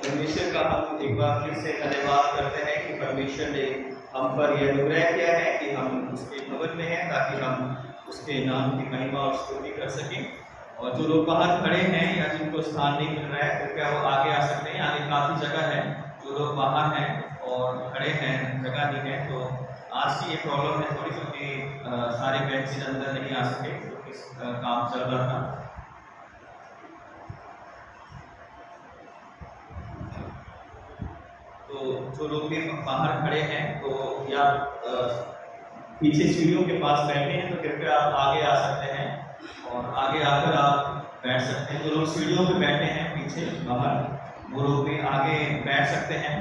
परमेश्वर का हम एक बार फिर से धन्यवाद करते हैं कि परमेश्वर ने हम पर यह अनुग्रह किया है कि हम उसके भवन में हैं ताकि हम उसके नाम की महिमा और स्तुति कर सकें। और जो लोग बाहर खड़े हैं या जिनको स्थान नहीं मिल रहा है कृपया वो आगे आ सकते हैं। आगे काफ़ी जगह है, जो लोग बाहर हैं और खड़े हैं जगह नहीं है, तो आज की ये प्रॉब्लम है थोड़ी क्योंकि सारे बेंचेज अंदर नहीं आ सके क्योंकि काम चल रहा था। तो जो लोग भी बाहर खड़े हैं तो या पीछे सीढ़ियों के पास बैठे हैं तो कृपया आप आगे आ सकते हैं और आगे आकर आप बैठ सकते हैं। जो लोग सीढ़ियों पे बैठे हैं पीछे बाहर, वो लोग भी आगे बैठ सकते हैं।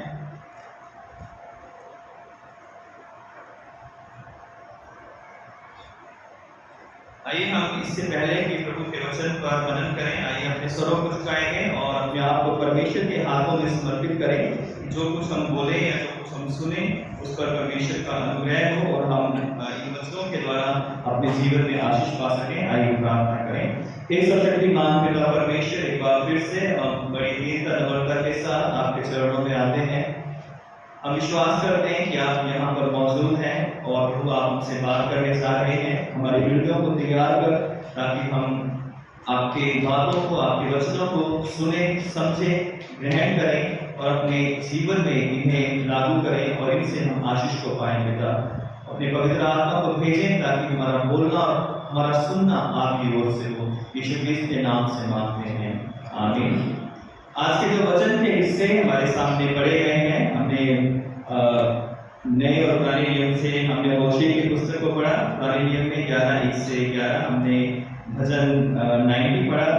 आइए हम इससे पहले कि प्रभु के वचन पर मनन करें, आइए अपने स्वरों को झुकाएंगे और अपने आप को परमेश्वर के हाथों में समर्पित करें। जो कुछ हम बोले या जो कुछ हम सुने उस पर परमेश्वर का अनुग्रह हो और हम इन वचनों के द्वारा अपने जीवन में आशीष पा सकें। आइए प्रार्थना करें। हे सर्वशक्तिमान पिता परमेश्वर, एक बार फिर से हम बड़ी दीनता नम्रता के साथ आपके चरणों में आते हैं। हम विश्वास करते हैं कि आप यहाँ पर मौजूद हैं और प्रभु आप हमसे बात करने जा रहे हैं। हमारी हृदयों को तैयार कर ताकि हम आपके बातों को, आपके वचनों को सुने, समझे, ग्रहण करें और अपने जीवन में इन्हें लागू करें और इनसे हम आशीष को पाएं। पिता अपने पवित्र आत्मा को भेजें ताकि हमारा बोलना और हमारा सुनना आपकी ओर से हो। यीशु मसीह के नाम से मांगते हैं, आमीन। आज के जो वचन के हिस्से हमारे सामने पढ़े गए हैं, हमने नए और पुराने नियम से हमने होशे की पुस्तक को पढ़ा। पुराने नियम में 11:1 से 11 हमने भजन 90 पढ़ा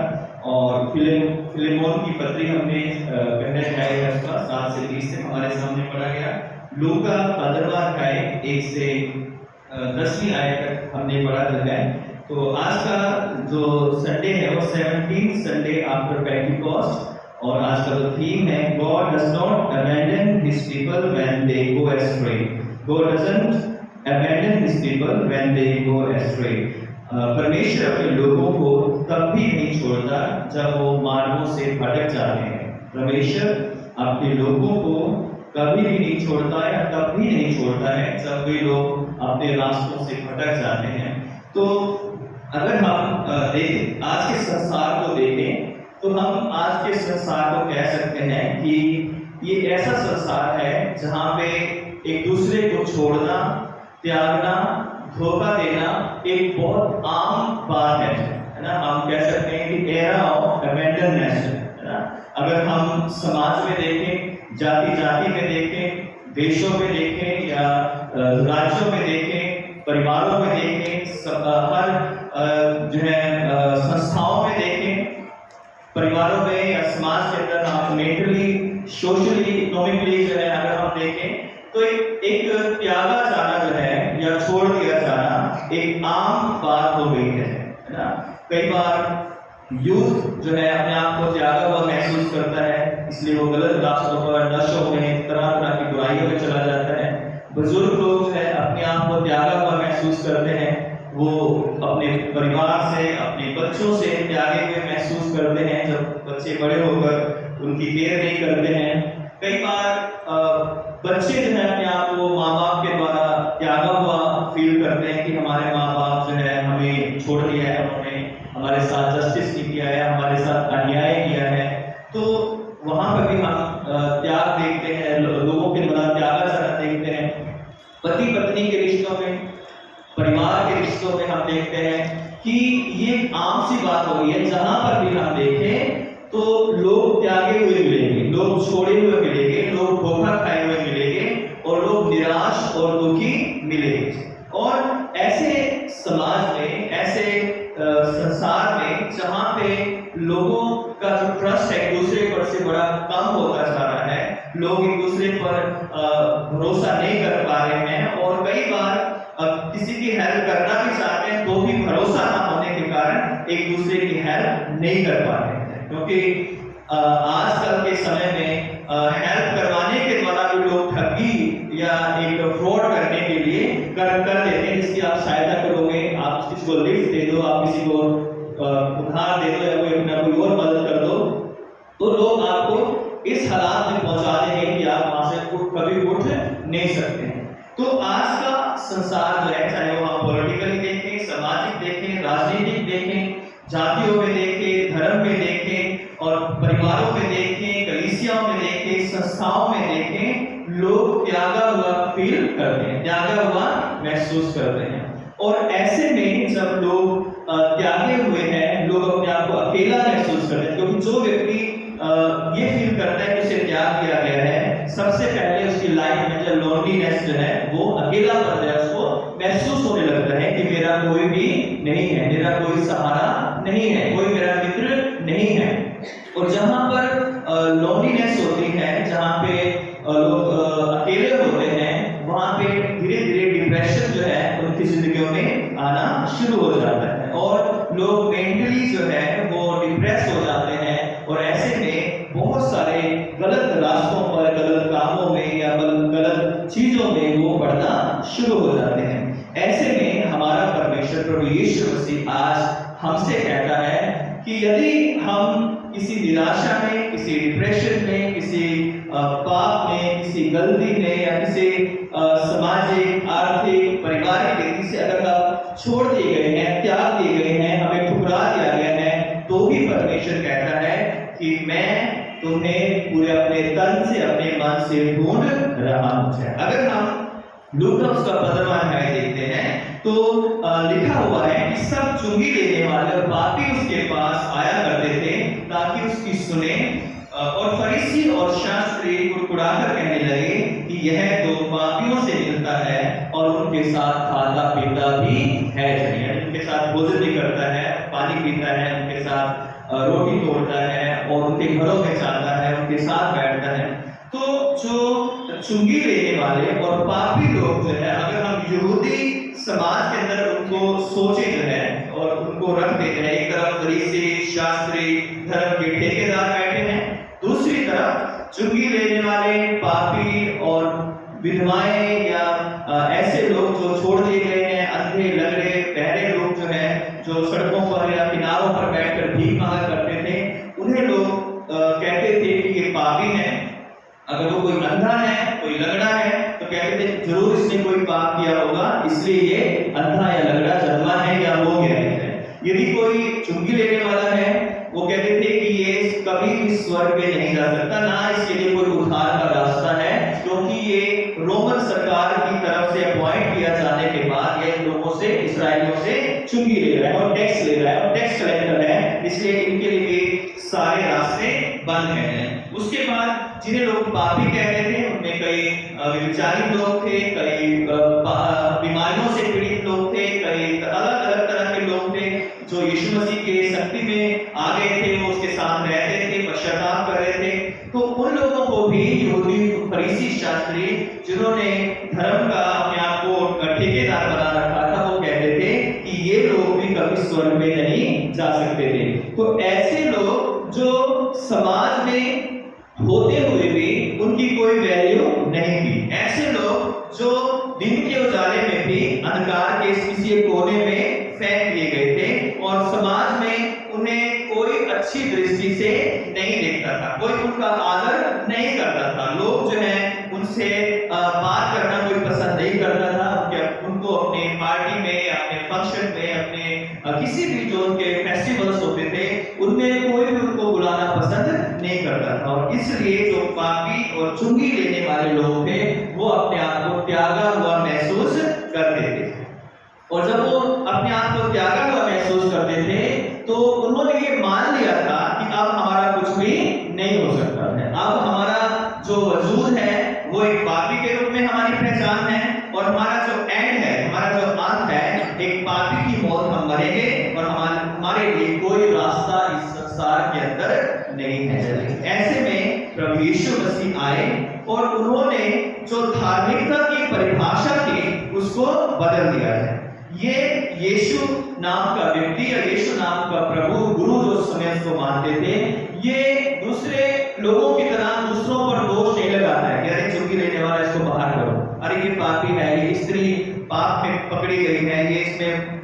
और फिलेमोन की पत्री हमने पहले अध्याय उसका 7 से 20 से हमारे सामने पढ़ा गया। लूका 15वां अध्याय 1 से 10वीं आयत तक हमने पढ़ा है। तो आज का जो संडे है वो 17th संडे आफ्टर पेंटिकॉस्ट और आज का जो थीम है God does not abandon his people when they go astray. God doesn't abandon his people when they go astray. परमेश्वर अपने लोगों को तब भी नहीं छोड़ता जब वो मार्गों से भटक जाते हैं। परमेश्वर अपने लोगों को कभी भी नहीं छोड़ता है, तब भी नहीं छोड़ता है जब वे लोग अपने रास्तों से भटक जाते हैं। तो अगर हम देखें आज के संसार को देखें तो हम आज के संसार को कह सकते हैं कि ये ऐसा संसार है जहाँ पे एक दूसरे को छोड़ना, त्यागना, धोखा देना एक बहुत आम बात है ना। हम कह सकते हैं कि एरा ऑफ अबैंडननेस है ना। अगर हम समाज में देखें, जाति जाति में देखें, देशों में देखें या राज्यों में देखें, परिवारों में देखें, हर जो है संस्थाओं में देखें, परिवारों में या समाज के अंदर हम मेंटली, सोशली, इकोनॉमिकली जो है अगर हम देखें तो एक त्यागा जाना जो है या छोड़ दिया जाना एक आम बात हो गई है ना। कई बार यूथ जो है अपने आप को त्यागा हुआ महसूस करता है, इसलिए वो गलत रास्तों पर, नशों में, तरह तरह की बुराइयों में चला जाता है। बुजुर्ग लोग जो है अपने आप को त्यागा हुआ महसूस करते हैं, वो अपने परिवार से, अपने बच्चों से त्यागे हुए महसूस करते हैं जब बच्चे बड़े होकर उनकी केयर नहीं करते हैं। कई बार बच्चे जो है अपने आप को माँ बाप के द्वारा त्यागा हुआ फील करते हैं कि हमारे माँ बाप जो है हमें छोड़ दिया है, उन्होंने हमारे साथ जस्टिस नहीं किया है, हमारे साथ अन्याय किया है। तो वहाँ पर भी हम त्याग देखते हैं, लोगों के द्वारा त्यागा जाना देखते हैं। पति पत्नी के रिश्तों में, परिवार के रिश्तों में हम देखते हैं कि ये आम सी बात हो गई है। जहां पर भी हम देखें तो लोग त्यागे हुए मिलेंगे, लोग छोड़े हुए मिलेंगे, लोग धोखा खाए हुए मिलेंगे और लोग निराश और दुखी मिलेंगे। और ऐसे समाज में, ऐसे संसार में जहां पे लोगों का जो ट्रस्ट है एक दूसरे पर से बड़ा कम होता जा रहा है, लोग एक दूसरे पर भरोसा नहीं कर पा रहे हैं और कई बार किसी की हेल्प करना भी चाहते हैं तो भी भरोसा ना होने के कारण एक दूसरे की हेल्प नहीं कर पा रहे हैं। क्योंकि आजकल के समय में हेल्प करवाने के द्वारा भी लोग ठगी या एक फ्रॉड करने के लिए कर देते हैं, जिसकी आप सहायता करोगे, आप किसी को लिफ्ट दे दो, आप किसी को उधार दे दो या कोई और मदद कर दो, तो लोग आपको इस हालात में पहुंचा देंगे कि आप वहां से कभी उठ नहीं सकते हैं। तो आज का संसार जो है, चाहे वो हम पॉलिटिकली देखें, सामाजिक देखें, राजनीतिक देखें, जातियों में देखें, धर्म में देखें और परिवारों में देखें, कलीसियाओं में देखें, संस्थाओं में देखें, लोग त्यागा हुआ फील करते हैं, त्यागा हुआ महसूस करते हैं। और ऐसे में जब लोग त्यागे हुए हैं, लोग अपने आप को अकेला महसूस करते हैं, क्योंकि जो व्यक्ति ये फील करता है कि उसे त्याग दिया गया है, सबसे पहले उसकी लाइफ में जो लोनलीनेस जो है, वो अकेलापन है, उसको महसूस होने लगता है कि मेरा कोई भी नहीं है, मेरा कोई सहारा नहीं है, कोई मेरा मित्र नहीं है। और जहां पर लोनलीनेस होती है, जहां पे लोग अकेले होते हैं, वहां पे धीरे धीरे डिप्रेशन जो है उनकी जिंदगियों में आना शुरू हो जाता है और लोग मेंटली जो है वो डिप्रेस हो जाते हैं और ऐसे में बहुत सारे गलत रास्तों पर, गलत कामों में या गलत चीजों में वो बढ़ना शुरू हो जाते हैं। ऐसे में हमारा परमेश्वर प्रभु यीशु मसीह आज हमसे कहता है कि यदि हम किसी निराशा में, किसी डिप्रेशन में, किसी पाप में, किसी गलती में या किसी सामाजिक, आर्थिक, पारिवारिक रीति से अगर आप छोड़ दिए गए हैं, त्याग दिए गए हैं, हमें ठुकरा दिया गया है, तो भी परमेश्वर कहता है कि मैं तुम्हें पूरे अपने तन से, अपने मन से ढूंढ रहा हूं। अगर हम लूका उसका 15वां अध्याय देखते हैं तो लिखा हुआ है कि सब चुंगी लेने वाले और पापी उसके पास आया करते थे ताकि उसकी सुने, और फरीसी और शास्त्री कुड़कुड़ाकर कहने लगे कि यह तो पापियों से मिलता है और उनके साथ खाता पीता भी है, उनके साथ भोजन भी करता है, पानी पीता है, उनके साथ रोटी तोड़ता है और उनके घरों में जाता है, उनके साथ बैठता है। तो जो चुंगी लेने वाले और पापी लोग जो है, अगर हम यहूदी समाज के अंदर उनको सोचे जो है और उनको रख देते हैं, एक तरफ फरीसी, शास्त्री, धर्म के ठेकेदार बैठे हैं, दूसरी तरफ चुंगी लेने वाले, पापी और विधवाएं या ऐसे लोग जो छोड़ दिए गए हैं, अंधे, लंगड़े, बहरे लोग जो है, जो सड़कों पर या किनारों पर बैठकर भीख मांगा करते थे, उन्हें लोग कहते थे कि ये पापी हैं। अगर वो कोई अंधा है, कोई लंगड़ा है, तो कहते थे जरूर इसने कोई पाप किया होगा, इसलिए ये अंधा या लंगड़ा जन्मा है या हो गया है। यदि कोई चुंगी लेने वाला है, वो कहते थे कि ये कभी भी स्वर्ग में नहीं जा सकता, ना इसके लिए कोई उद्धार का रास्ता है, क्योंकि ये रोमन सरकार की तरफ से अपॉइंट किया जाने के बाद ये लोगों से, इसराइलियों से चुंगी ले रहा है और टैक्स ले रहा है और टैक्स कलेक्टर है, इसलिए इनके लिए सारे रास्ते बंद हैं। उसके बाद जिन्हें लोग पापी कहते थे, उनमें कई व्यभिचारी लोग थे, कई बीमारियों से पीड़ित लोग थे, कई अलग अलग तरह के लोग थे जो यीशु मसीह के शक्ति में आ गए थे, वो उसके साथ रहते थे, पश्चाताप कर रहे थे। तो उन लोगों को भी यहूदी फरीसी शास्त्री जिन्होंने धर्म का अपने आप को ठेकेदार बना रखा था, वो कहते थे कि ये लोग भी कभी स्वर्ग में नहीं जा सकते थे। तो ऐसे लोग जो समाज में होते हुए भी उनकी कोई वैल्यू नहीं थी, ऐसे लोग जो दिन के उजाले में भी अंधकार के किसी कोने में फेंक दिए गए थे और समाज में उन्हें कोई अच्छी दृष्टि से नहीं देखता था, कोई उनका आदर नहीं करता था, लोग जो है उनसे बात करना कोई पसंद नहीं करता था, उनको अपने पार्टी में, अपने फंक्शन में, अपने किसी भी जो उनके फेस्टिवल्स होते थे उनमें कोई भी उनको बुलाना पसंद नहीं करता था। और इसलिए जो पापी और चुंगी लेने वाले लोग थे वो अपने आप को त्यागा हुआ महसूस करते थे, और जब वो अपने आप को त्यागा हुआ महसूस करते थे तो उन्होंने ये मान लिया था कि अब हमारा कुछ भी नहीं हो सकता है, अब हमारा जो वजूद है वो एक पापी के रूप में हमारी पहचान है और हमारा जो एंड है, हमारा जो अंत है, एक पापी की मौत हम मरेंगे और हमारे लिए कोई रास्ता इस संसार के अंदर नहीं है। ऐसे में प्रभु यीशु मसीह आए और उन्होंने जो धार्मिकता की परिभाषा थी उसको बदल दिया है। ये यीशु नाम का व्यक्ति या यीशु नाम का प्रभु गुरु जो समय उसको मानते थे, ये दूसरे लोगों की तरह दूसरों पर दोष नहीं लगाता है कि अरे चुंगी लेने वाला इसको बाहर करो, अरे ये पापी है, ये स्त्री पाप में पकड़ी गई है, ये इसमें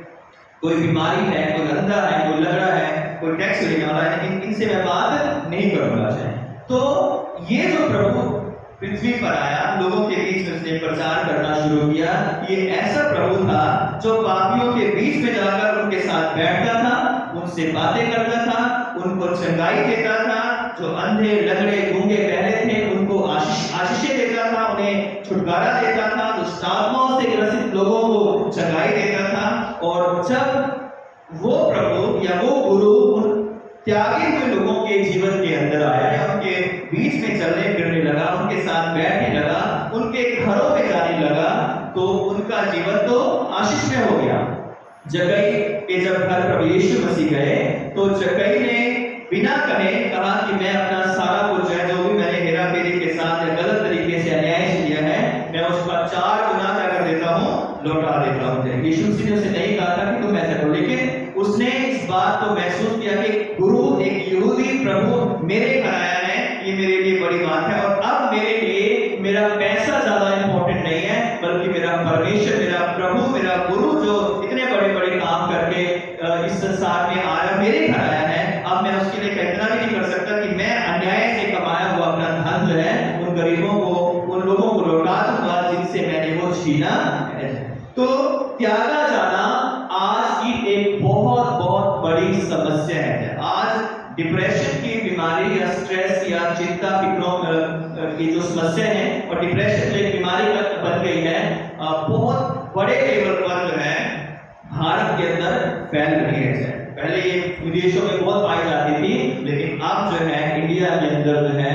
कोई बीमारी है, कोई अंधा है, कोई लंगड़ा है, कोई टैक्स लेने वाला है, लेकिन इनसे मैं बात नहीं करूंगा। तो ये जो प्रभु पृथ्वी पर आया, लोगों के बीच में उसने प्रचार करना शुरू किया। ये ऐसा प्रभु था जो पापियों के बीच में जाकर उनके साथ बैठता था, उनसे बातें करता था, उनको चंगाई देता था, जो अंधे लंगड़े गूंगे बहरे थे उनको आशीषें देता था, उन्हें छुटकारा देता था, दुष्ट आत्माओं से ग्रसित लोगों को चंगाई देता था। और जब वो प्रभु या वो गुरु उन त्यागे हुए लोगों के जीवन के अंदर आया या उनके बीच में चलने फिरने लगा, उनके साथ बैठने लगा, उनके घरों में जाने लगा, तो उनका जीवन तो आशीष में हो गया। जक्कई के जब घर प्रभु यीशु मसीह गए तो जक्कई ने बिना कहे कहा कि मैं अपना सारा कुछ है, जो भी मैंने हेरा फेरी के साथ या गलत तरीके से अन्याय से लिया है, मैं उसका 4 गुना क्या कर देता हूँ, लौटा देता हूँ। यीशु मसीह ने उसे नहीं कहा था कि तुम ऐसा करो, लेकिन उसने इस बात को महसूस किया कि गुरु एक यहूदी प्रभु मेरे घर आया है, ये मेरे लिए बड़ी बात है। और अब मेरे लिए मेरा पैसा ज्यादा इंपॉर्टेंट नहीं है, बल्कि मेरा परमेश्वर, मेरा प्रभु, मेरा गुरु जो इतने बड़े बड़े काम करके इस संसार में आया, मेरे घर आया है। अब मैं उसके लिए इतना भी नहीं कर सकता कि मैं अन्याय से कमाया हुआ अपना धन जो है उन गरीबों को, उन लोगों को लौटा दूंगा जिनसे मैंने वो छीना है। तो त्यागा जाना आज की एक बहुत बहुत बड़ी समस्या है। आज डिप्रेशन की बीमारी या स्ट्रेस या चिंता फिक्रों की जो समस्या है, और डिप्रेशन जो एक बीमारी बन गई है, बहुत बड़े लेवल पर जो है भारत के अंदर फैल रही है। पहले ये विदेशों में बहुत पाई जाती थी, लेकिन अब जो है इंडिया के अंदर जो है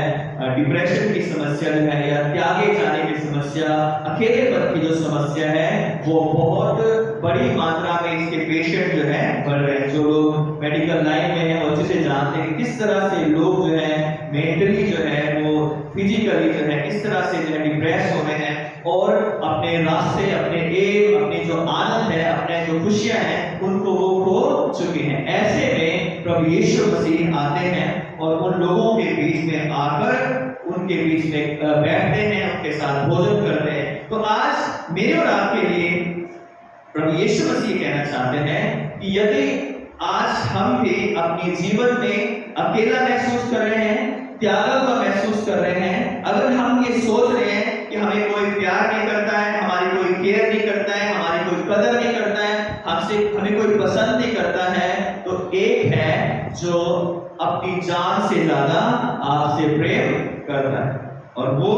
डिप्रेशन की समस्या जो है या त्यागे जाने की समस्या, अकेलेपन की जो समस्या है, वो बहुत बड़ी मात्रा में इसके पेशेंट जो है बढ़ रहे हैं। जो लोग मेडिकल लाइन में हैं वो अच्छे से जानते हैं किस तरह से लोग जो है मेंटली जो है वो फिजिकली जो है किस तरह से जो है डिप्रेस हो रहे हैं और अपने रास्ते, अपने एम, अपनी जो आनंद है, अपने जो खुशियां हैं, उनको वो खो चुके हैं। ऐसे में प्रभु यीशु मसीह आते हैं और उन लोगों के बीच में आकर उनके बीच में बैठते हैं, उनके साथ भोजन करते हैं। तो आज मेरे और आपके लिए प्रभु यीशु मसीह कहना चाहते हैं कि यदि आज हम भी अपने जीवन में अकेला महसूस कर रहे हैं, त्यागा हुआ महसूस कर रहे हैं, अगर हम ये सोच रहे हैं कि हमें कोई प्यार नहीं करता है, हमारी कोई केयर नहीं करता है, हमारी कोई कदर नहीं करता है, हमें कोई पसंद नहीं करता है, तो एक है जो अपनी जान से ज्यादा आपसे प्रेम करता है, और वो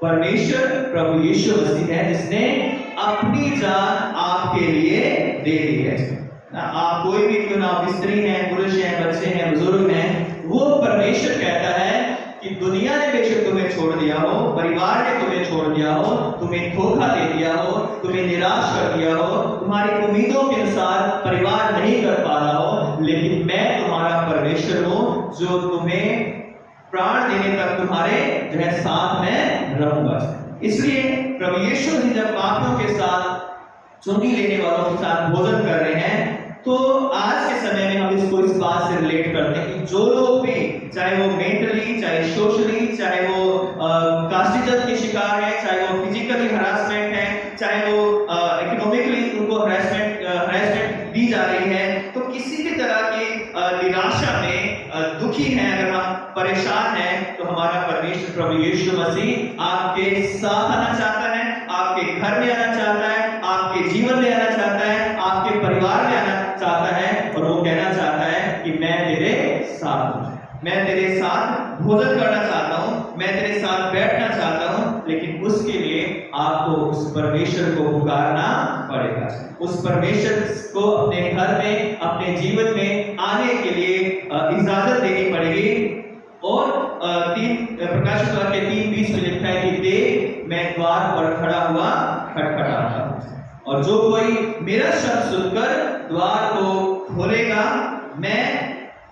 परमेश्वर प्रभु यीशु मसीह है, जिसने अपनी जान आपके लिए दे दी है। आप कोई भी क्यों ना, आप स्त्री हैं, पुरुष हैं, बच्चे हैं, बुजुर्ग हैं, वो परमेश्वर कहता है कि दुनिया ने बेशक तुम्हें छोड़ दिया हो, परिवार ने तुम्हें छोड़ दिया हो, तुम्हें धोखा दे दिया हो, तुम्हें निराश कर दिया हो, तुम्हारी उम्मीदों के अनुसार परिवार नहीं कर पा रहा हो, लेकिन मैं तुम्हारा परमेश्वर हूं जो तुम्हें प्राण देने तक तुम्हारे जो है साथ में रहूंगा। इसलिए प्रभु यीशु जी जब पापियों के साथ, चुंगी लेने वालों के साथ भोजन कर रहे हैं, तो आज के समय में हम इसको इस बात से रिलेट करते हैं कि जो लोग भी, चाहे वो मेंटली, चाहे सोशली, चाहे वो कास्टिज्म के शिकार है, चाहे वो फिजिकली हरासमेंट है, चाहे वो इकोनॉमिकली उनको हरासमेंट दी जा रही है, तो किसी भी तरह की निराशा में दुखी है, अगर हम परेशान हैं, तो हमारा परमेश्वर प्रभु यीशु मसीह आपके साथ आना चाहता है, आपके घर में आना चाहता है, आपके जीवन में आना चाहता है, आपके परिवार में आना चाहता है, और वो कहना चाहता है कि मैं तेरे साथ हूं, मैं तेरे साथ भोजन करना चाहता हूं, मैं तेरे साथ बैठना चाहता हूं, लेकिन उसके लिए आपको उस परमेश्वर को पुकारना पड़ेगा। उस परमेश्वर को अपने घर में, अपने जीवन में आने के लिए इजाजत देनी पड़ेगी। और प्रकाशित वाक्य 3:20 में लिखा है कि देख मैं द्वार पर खड़ा हुआ खटखटाता हूं, और जो कोई मेरा शब्द सुनकर द्वार को खोलेगा, मैं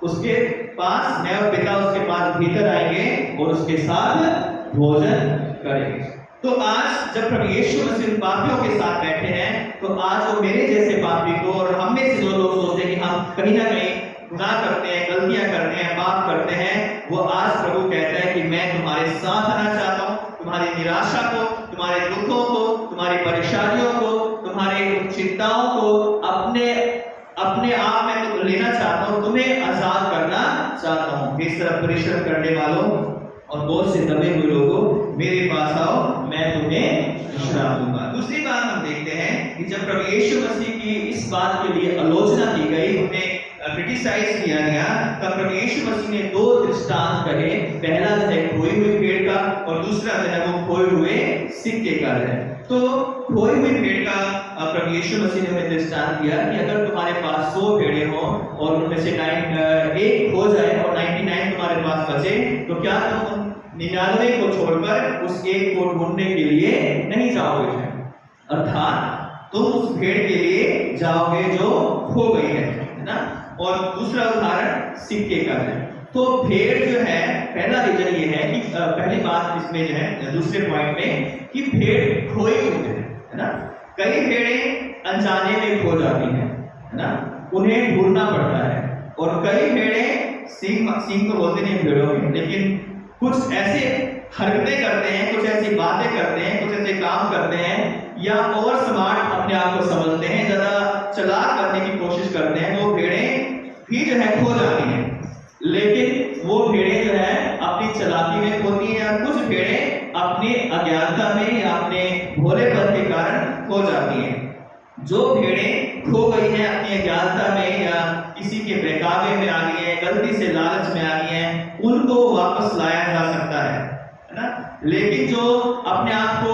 उसके पास, मैं और पिता उसके पास भीतर आएंगे और उसके साथ भोजन करेंगे। तो आज जब प्रभु यीशु मसीह पापियों के साथ बैठे हैं, तो आज वो मेरे जैसे पापी को, और हम में से जो लोग सोचते हैं कि हम कहीं ना कहीं गुनाह करते हैं, गलतियां करते हैं, पाप करते हैं, वो आज प्रभु कहता है कि मैं तुम्हारे साथ आना चाहता हूं, तुम्हारी निराशा को, तुम्हारे दुखों को, तुम्हारी परेशानियों को, तुम्हारी चिंताओं को अपने आप में लेना चाहता हूं, तुम्हें आजाद करना चाहता हूं। इस तरह परिश्रम करने वालों, और बहुत से दबे हुए लोगों मेरे पास आओ, मैं तुम्हें विश्राम दूंगा। दूसरी बात हम देखते हैं कि जब प्रभु यीशु मसीह की इस बात के लिए आलोचना की गई, उन्हें क्रिटिसाइज किया गया, तब प्रभु यीशु मसीह ने दो दृष्टांत कहे। पहला जो है खोई हुई भेड़ का, और दूसरा जो है वो खोए हुए सिक्के का है। तो खोई हुई भेड़ का प्रभु यीशु मसीह ने हमें दृष्टांत दिया कि अगर तुम्हारे पास 100 भेड़ें हो और उनमें से एक खो जाए और 99 तुम्हारे पास बचे, तो क्या तुम 99 को छोड़कर उस एक को ढूंढने के लिए नहीं जाओगे? अर्थात तुम उस भेड़ के लिए जाओगे जो खो गई है ना। और दूसरा उदाहरण सिक्के का है। तो भेड़ जो है, पहला रीजन ये है कि पहली बात इसमें जो है दूसरे पॉइंट में कि भेड़ खोई हुई है ना। कई भेड़ें अनजाने में खो जाती हैं है ना, उन्हें ढूंढना पड़ता है। और कई भेड़ें सींग तो बोलते नहीं भेड़ों में, लेकिन कुछ ऐसे हरकतें करते हैं, कुछ ऐसी बातें करते हैं, कुछ ऐसे काम करते हैं, या ओवर स्मार्ट अपने आप को समझते हैं, ज्यादा चालाक करने की कोशिश करते हैं, वो भेड़ें भी जो है खो जाती हैं। लेकिन वो भेड़ें जो है अपनी चालाकी में खोती हैं, और कुछ भेड़ें अपनी अज्ञानता में या अपने भोलेपन के कारण खो जाती हैं। जो भेड़ें खो गई हैं अपनी अज्ञानता में या किसी के बहकावे में आ गई हैं, गलती से लालच में आ गई हैं, उनको वापस लाया जा सकता है ना। लेकिन जो अपने आप को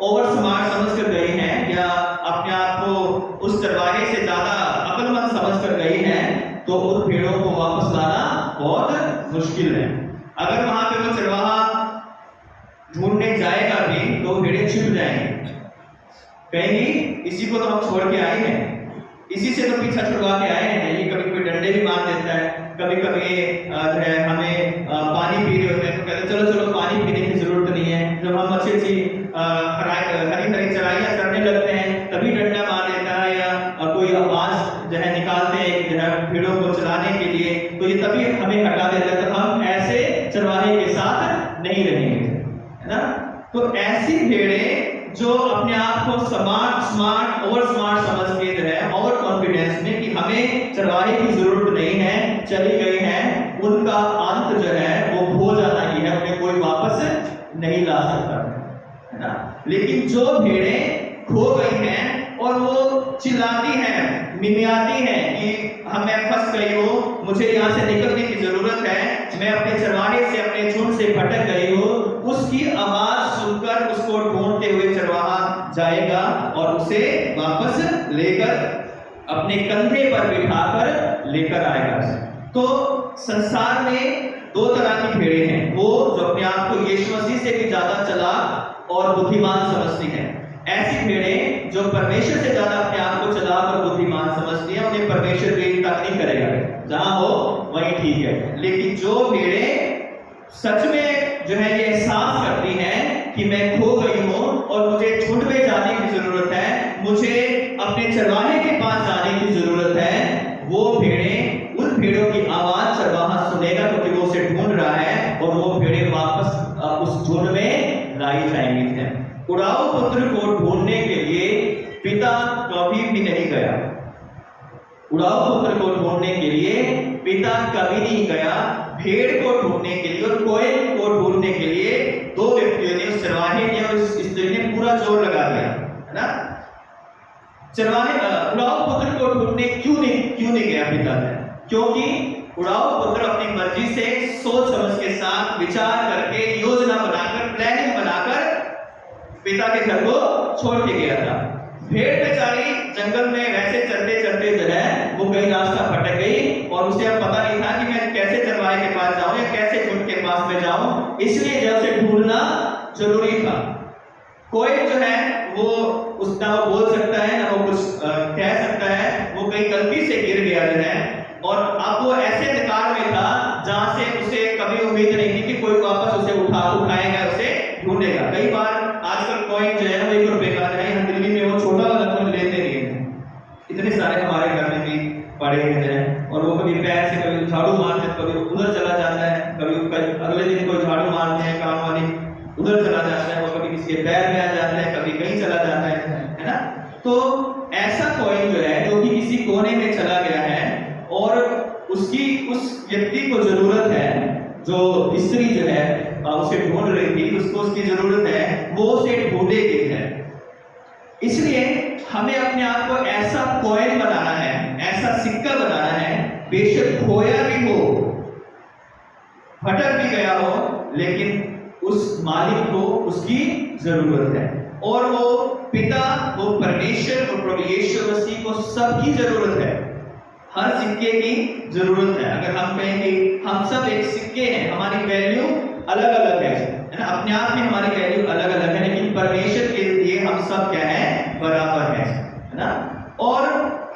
ओवर स्मार्ट समझ कर गई हैं या अपने आप को उस चरवाहे से ज्यादा अक्लमंद समझ कर गई हैं, तो उन भेड़ों को वापस लाना बहुत मुश्किल है। अगर वहां पे वो चरवाहा ढूंढने जाएगा भी तो भेड़ें छिप जाएंगी, कहेंगी इसी को तो हम छोड़ के आए हैं, इसी से तो पीछा छुड़वा के आए हैं। ये कभी कभी डंडे भी मार देता है, कभी कभी जो है हमें पानी पी रहे होते हैं तो कहते चलो चलो पानी पीने की जरूरत नहीं है। जब हम अच्छी अच्छी हरी हरी चराइयाँ चढ़ने लगते हैं तभी डंडा मार देता है, या कोई आवाज जो है निकालते हैं जो है भेड़ों को चलाने के लिए, तो ये तभी हमें हटा देता है। तो हम ऐसे चरवाहे के साथ नहीं रहेंगे है ना। तो ऐसी भेड़ें जो अपने आप को स्मार्ट ओवर स्मार्ट समझ के जो है ओवर कॉन्फिडेंस में कि हमें चरवाहे की जरूरत नहीं है, चली गई है, उनका अंत जो है वो हो जाना ही है, उन्हें कोई वापस नहीं ला सकता है ना। लेकिन जो भेड़ें खो गई हैं और वो चिल्लाती हैं, मिमियाती हैं कि मैं फंस गई हूँ, मुझे यहाँ से निकलने की जरूरत है, मैं अपने चरवाहे से अपने झुंड से भटक गई हूँ, उसकी आवाज सुनकर उसको ढूंढते हुए चरवाहा जाएगा और उसे वापस लेकर अपने कंधे पर बिठाकर लेकर आएगा। तो संसार में दो तरह की भेड़ें हैं, वो जो अपने आप को यीशु मसीह से भी ज्यादा चालाक और बुद्धिमान समझती हैं। ऐसी भेड़ें जो परमेश्वर से ज्यादा अपने आप को चालाक और बुद्धिमान समझती हैं, उन्हें परमेश्वर भी तक नहीं करेगा, जहां हो वहीं ठीक है। लेकिन जो भेड़ें सच में जो है ये एहसास करती हैं कि मैं खो गई हूं और मुझे झुंड में जाने की जरूरत है, मुझे अपने चरवाहे के पास जाने की जरूरत है, वो भेड़ें, उन भेड़ों की आवाज चरवाहा सुनेगा क्योंकि वो उसे ढूंढ रहा है, और वो भेड़ें वापस उस झुंड में लाई जाएंगी। उड़ाऊ पुत्र को ढूंढने के लिए पिता कभी भी नहीं गया। उड़ाऊ पुत्र को ढूंढने के लिए पिता कभी नहीं गया। भेड़ को ढूंढने के लिए और कोए को ढूंढने के लिए दो व्यक्तियों ने, उस चरवाहे ने और उस स्त्री ने पूरा जोर लगा दिया है ना। चरवाहे उड़ाऊ पुत्र को ढूंढने क्यों नहीं गया पिता ने? क्योंकि उड़ाऊ पुत्र अपनी मर्जी से सोच समझ के साथ विचार करके योजना बनाकर प्लानिंग बनाकर पिता के घर को छोड़ के गया था। भेड़ बेचारी जंगल में वैसे चलते चलते जो है वो कहीं रास्ता भटक गई और उसे अब पता नहीं था कि मैं कैसे चरवाहे के पास जाऊं या कैसे झुंड के पास में जाऊं, इसलिए जो उसे ढूंढना जरूरी था। कोई जो है वो ना वो बोल सकता है ना वो कुछ कह सकता है, वो कहीं गलती से गिर गया जो है, और अब वो ऐसे अधिकार में था जहां से उसे कभी उम्मीद नहीं थी कि कोई वापस उसे उठाएगा, उसे ढूंढेगा। कई बार आजकल कॉइन जो है वो 1 रुपए का है, यहाँ दिल्ली में वो छोटा वाला कॉइन लेते नहीं है, इतने सारे हमारे घर में भी पड़े हुए हैं, और वो कभी पैर से कभी झाड़ू मारते हैं, कभी उधर चला जाता है, कभी अगले दिन कोई झाड़ू मारते हैं काम वाली उधर चला जाता है, और कभी किसी के पैर में आ जाता है, कभी कहीं चला जाता है ना। तो ऐसा कॉइन जो है जो कि किसी कोने में चला गया है और उसकी उस व्यक्ति को जरूरत है, जो स्त्री उसे ढूंढ रही थी, उसको उसकी जरूरत है, वो उसे ढूंढेगी है। इसलिए हमें अपने आप को ऐसा कॉइन बनाना है, ऐसा सिक्का बनाना है, बेशक खोया भी हो, भटक भी गया हो, लेकिन उस मालिक को उसकी जरूरत है। और वो पिता, वो परमेश्वर, वो प्रभु यीशु मसीह को सबकी जरूरत है, हर सिक्के की जरूरत है। अगर हम कहें कि हम सब एक सिक्के हैं, हमारी वैल्यू अलग अलग है ना, अपने आप में हमारी वैल्यू अलग अलग है, लेकिन परमेश्वर के लिए हम सब क्या है, बराबर है ना। और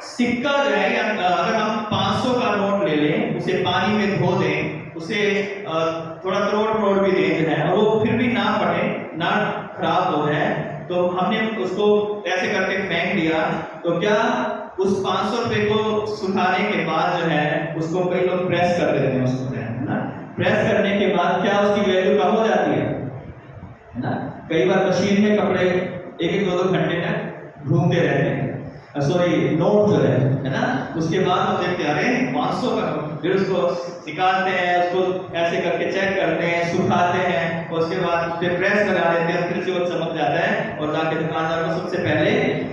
सिक्का जो है, अगर हम 500 का नोट ले लें, उसे पानी में धो दें, उसे थोड़ा तोड़ भी दें है, और वो फिर भी ना फटे, ना खराब हो जाए, तो हमने उसको ऐसे करके फेंक दिया, तो क्या उस 500 रुपए को सुखाने के बाद जो है उसको कई लोग प्रेस कर देते हैं उसको, है ना। प्रेस करने के बाद क्या उसकी वैल्यू कम हो जाती है ना। कई बार मशीन में कपड़े 1-2 घंटे तक घूमते रहते हैं, सॉरी नोट जो है ना, उसके बाद हम देखते हैं अरे 500 का, फिर उसको निकालते हैं, उसको ऐसे करके चेक करते हैं, सुखाते हैं, और उसके बाद उस पर प्रेस लगा देते हैं, फिर से वो चमक जाता है, और जाके दुकानदार को सबसे पहले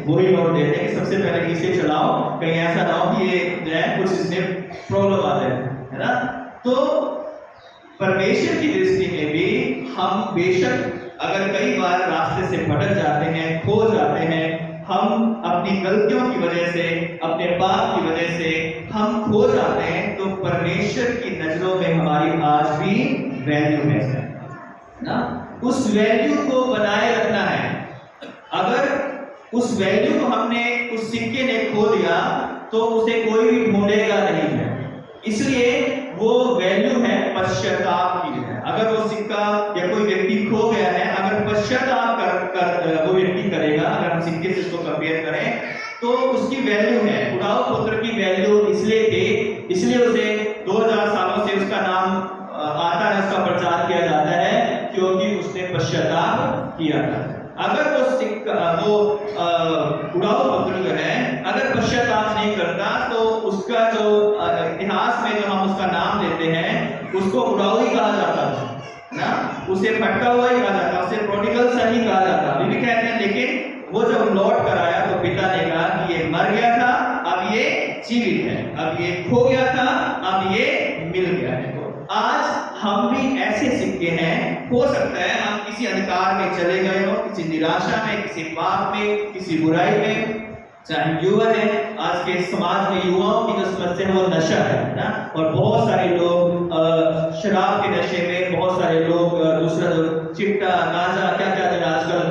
वही नोट देते हैं कि सबसे पहले इसे चलाओ, कहीं ऐसा ना हो कि ये जो है कुछ इसमें प्रॉब्लम आ जाए, है ना। तो परमेश्वर की दृष्टि में भी हम बेशक अगर कई बार रास्ते से भटक जाते हैं, खो जाते हैं, हम अपनी गलतियों की वजह से, अपने पाप की वजह से हम खो जाते हैं, तो परमेश्वर की नजरों में हमारी आज भी वैल्यू है ना। उस वैल्यू को बनाए रखना है। अगर उस वैल्यू को हमने, उस सिक्के ने खो दिया, तो उसे कोई भी ढूंढेगा नहीं है। इसलिए वो वैल्यू है पश्चाताप की है। अगर वो सिक्का या कोई व्यक्ति खो गया है, अगर पश्चाताप कर वो व्यक्ति करेगा, अगर हम सिक्के से इसको कंपेयर करें, तो उसकी वैल्यू है। उड़ाऊ पुत्र की वैल्यू इसलिए थी, इसलिए उसे 2000 सालों से उसका नाम आता है, उसका प्रचार किया जाता है, क्योंकि उसने पश्चाताप किया था। अगर वो सिक्का, वो उड़ाऊ पुत्र जो है, अगर पश्चाताप नहीं करता, तो उसका जो इतिहास में जो हम उसका नाम लेते हैं, उसको उड़ाऊ ही कहा जाता है ना, उसे भटका हुआ ही कहा जाता, उसे प्रोडिगल सन ही कहा जाता, अभी भी कहते हैं। लेकिन वो जब लौट कर आया, तो पिता ने कहा कि ये मर गया था, अब ये जीवित है, अब ये खो गया था, अब ये मिल गया है। तो आज हम भी ऐसे सिक्के हैं, हो सकता है हम किसी अंधकार में चले गए हो, किसी निराशा में, किसी पाप में, किसी बुराई में, चाहे युवा है। आज के समाज में युवाओं की जो समस्या है वो नशा है ना, और बहुत सारे लोग शराब के नशे में, बहुत सारे लोग दूसरा जो चिट्टा, गांजा, क्या क्या जो आजकल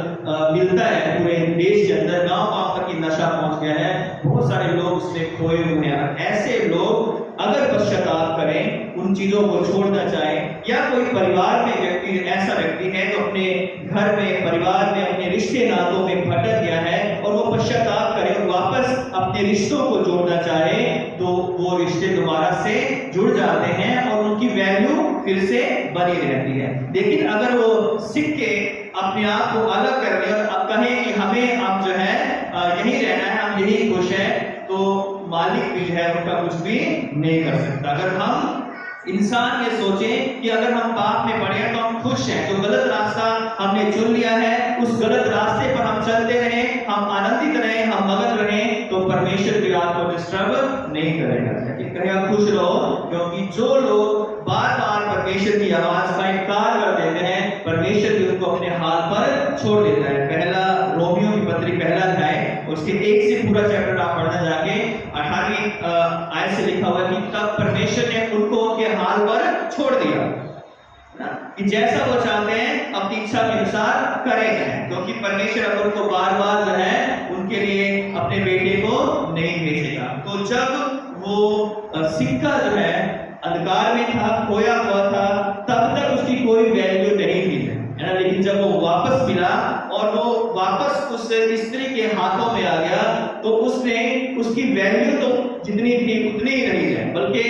मिलता है पूरे देश के अंदर, गांव तक की नशा पहुंच गया है, बहुत सारे लोग उसमें खोए हुए हैं। ऐसे लोग अगर पश्चाताप करें, उन चीजों को छोड़ना चाहें, या कोई परिवार में व्यक्ति, ऐसा व्यक्ति है जो अपने घर में, परिवार में, अपने रिश्ते नातों में भटक गया है, और वो पश्चाताप करे और वापस अपने रिश्तों को जोड़ना चाहे, तो वो रिश्ते दोबारा से जुड़ जाते हैं और उनकी वैल्यू फिर से बनी रहती है। लेकिन अगर वो सिक्के अपने आप को अलग कर ले और अब कहें कि हमें अब जो है यही रहना है, हम यही खुश है, तो मालिक भी जो है उनका कुछ भी नहीं कर सकता। अगर हम इंसान ये सोचें कि अगर हम पाप में पड़े हैं तो हम खुश हैं, जो गलत रास्ता हमने चुन लिया है, उस गलत रास्ते पर हम चलते रहें, हम आनंदित रहें, हम मगन रहें, तो परमेश्वर भी आपको डिस्टर्ब नहीं करेगा। कहेगा खुश रहो, क्योंकि जो लोग बार बार परमेश्वर की आवाज का इनकार कर देते हैं, परमेश्वर भी उनको अपने हाल पर छोड़ देता है। पहला रोमियो की पत्री, पहला अध्याय, उसके 1 से पूरा चैप्टर आप पढ़ना जाके 18वीं आयत से लिखा हुआ कि तब परमेश्वर ने उनको उनके हाल पर छोड़ दिया ना, कि जैसा वो चाहते हैं अपनी इच्छा के अनुसार करेंगे, क्योंकि परमेश्वर अब उनको बार बार जो है उनके लिए अपने बेटे को नहीं भेजेगा। तो जब वो सिक्का जो है अंधकार में था, खोया हुआ था, तब तक उसकी कोई वैल्यू नहीं थी, है ना। लेकिन जब वो वापस मिला और वो वापस उस स्त्री के हाथों में आ गया, तो उसने, उसकी वैल्यू तो जितनी थी उतनी ही रही है, बल्कि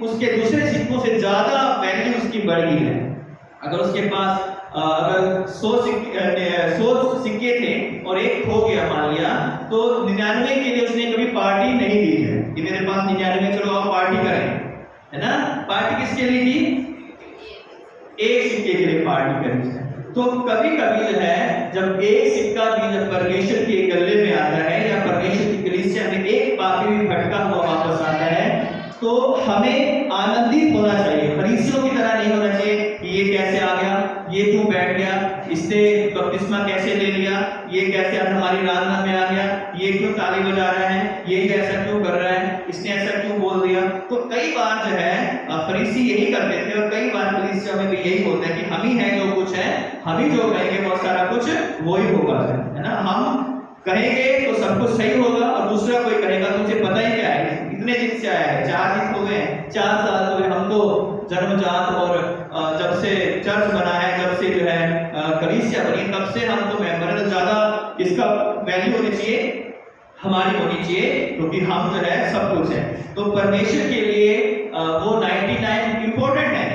उसके दूसरे सिक्कों से ज्यादा वैल्यू उसकी बढ़ गई है। अगर उसके पास अगर 100 सिक्के थे और एक खो गया मान लिया, तो 99 के लिए उसने कभी पार्टी नहीं दी है कि मेरे पास 99, चलो आप पार्टी करें, है ना। पार्टी किसके लिए थी? एक सिक्के के लिए पार्टी करनी चाहिए। तो कभी कभी जो है जब एक सिक्का भी जब परमेश्वर के गले में आता है या परमेश्वर की कलीसिया में एक पापी भी भटका हुआ वापस आता है, तो हमें आनंदित होना चाहिए। फरीसियों की तरह नहीं होना चाहिए कि ये कैसे आ गया, ये क्यों बैठ गया, इसने बपतिस्मा कैसे ले लिया, ये कैसे आज हमारी आराधना में आ गया, ये क्यों ताली बजा रहा है, ये ऐसा क्यों कर रहा है, इसने ऐसा क्यों बोल दिया। तो कई बार जो है फरीसी यही करते थे और कई बार कलीसिया में भी यही होता है कि हम ही है जो कुछ है, हम ही जो कहेंगे बहुत सारा कुछ वो ही होगा, है ना। हम कहेंगे तो सब कुछ सही होगा और दूसरा कोई कहेगा तुझे पता ही क्या है, इतने दिन से आया है, 4 दिन हो गए, 4 साल हुए, हम तो जन्मजात और जब से चर्च बना है, जब से जो है कलीसिया बनी, तब से हम तो मेंबर है। तो ज्यादा इसका वैल्यू होनी चाहिए, हमारी होनी चाहिए, क्योंकि हम जो है सब कुछ है। तो परमेश्वर के लिए वो 99 इंपॉर्टेंट है,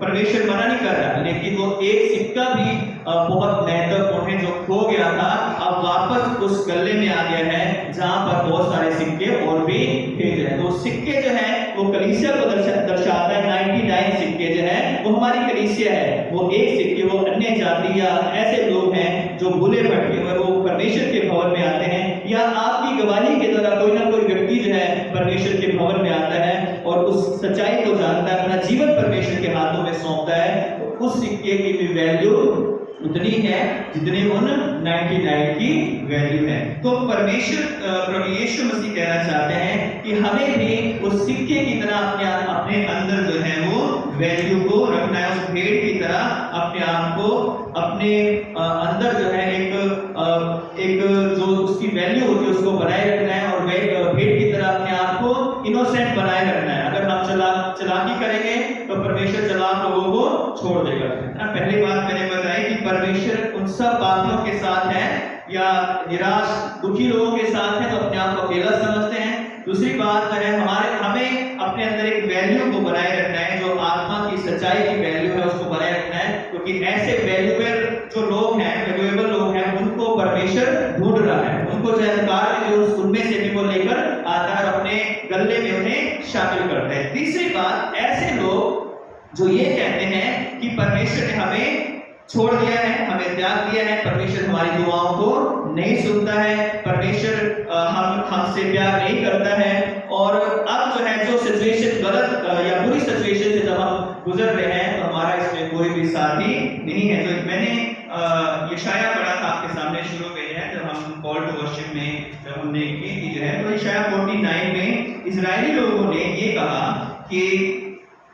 परमेश्वर मना नहीं कर रहा, लेकिन वो एक सिक्का भी बहुत महत्वपूर्ण है जो खो गया था, अब वापस उस गले में आ गया है जहां पर बहुत सारे सिक्के और भी भेजे हैं। तो सिक्के जो है वो कलीसिया को दर्शाता है। 99 सिक्के जो है वो हमारी कलीसिया है, वो एक सिक्के वो अन्य जाति या ऐसे लोग हैं जो भूले भटके और वो परमेश्वर के भवन में आते हैं, या आपकी गवाही के द्वारा कोई ना कोई व्यक्ति जो है परमेश्वर के भवन में आता है और उस सच्चाई को जानता है, अपना जीवन परमेश्वर के हाथों में सौंपता है, तो उस सिक्के की भी वैल्यू उतनी है जितनी उन 99 की वैल्यू है। तो परमेश्वर प्रभु यीशु मसीह कहना चाहते हैं कि हमें भी उस सिक्के की तरह अपने अंदर जो है वो वैल्यू को रखना है, उस भेड़ की तरह अपने आप को अपने अंदर जो है एक जो उसकी वैल्यू होती है उसको बनाए रखना है, और भेड़ की तरह अपने आप को इनोसेंट बनाए रखना है। अगर हम चालाकी करेंगे तो परमेश्वर चालाक लोगों को छोड़ देगा। पहली बात मैंने बताई कि परमेश्वर उन सब पापियों के साथ है या निराश दुखी लोगों के साथ है तो अपने आप को अकेला समझते हैं। दूसरी बात जो है हमें अपने अंदर एक वैल्यू को बनाए रखना है, जो आत्मा की सच्चाई की वैल्यू है उसको बनाए रखना है, क्योंकि ऐसे वैल्यूएबल जो लोग हैं, वैल्यूएबल लोग हैं, उनको परमेश्वर ढूंढ रहा है, उनको जो अंधकार में जो उनमें से भी वो लेकर आता है और अपने गले में उन्हें शामिल करता है। तीसरी बात, ऐसे लोग जो ये कहते हैं कि परमेश्वर ने हमें छोड़ दिया है, हमें त्याग दिया है, परमेश्वर हमारी दुआओं को नहीं सुनता है, परमेश्वर हमसे प्यार नहीं करता है, और अब जो है जो सिचुएशन गलत या बुरी सिचुएशन से जब हम गुजर रहे हैं तो हमारा इसमें कोई भी साथी नहीं है। तो मैंने यशाया पढ़ा था आपके सामने शुरू में है, जब हम कॉल टू वर्शिप में जब हमने की जो है, तो यशाया 49 में इजरायली लोगों ने ये कहा कि